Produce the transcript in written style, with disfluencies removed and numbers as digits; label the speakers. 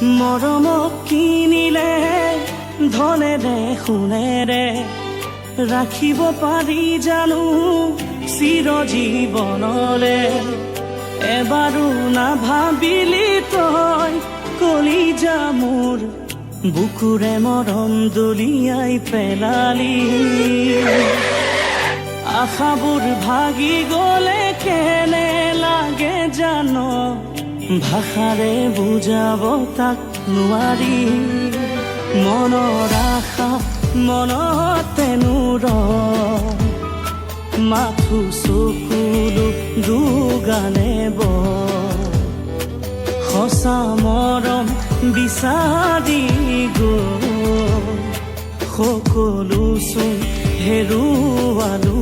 Speaker 1: মৰমক কিনিলে ধনেৰে সোণেৰে ৰাখিব পাৰি জানো চিৰজীৱনলে এবাৰো নাভাবিলি তই কলিজা মোৰ বুকুৰে মৰম দলিয়াই পেলালি আশাবোৰ ভাগি গলে কেনে লাগে জানো ভাষাৰে বুজাব তাক নোৱাৰি মনৰ আশা মনতে নুৰ মাথো চকুলো দুগানে সঁচা মৰম বিচাৰি গৈ সকলো চোন হেৰুৱালো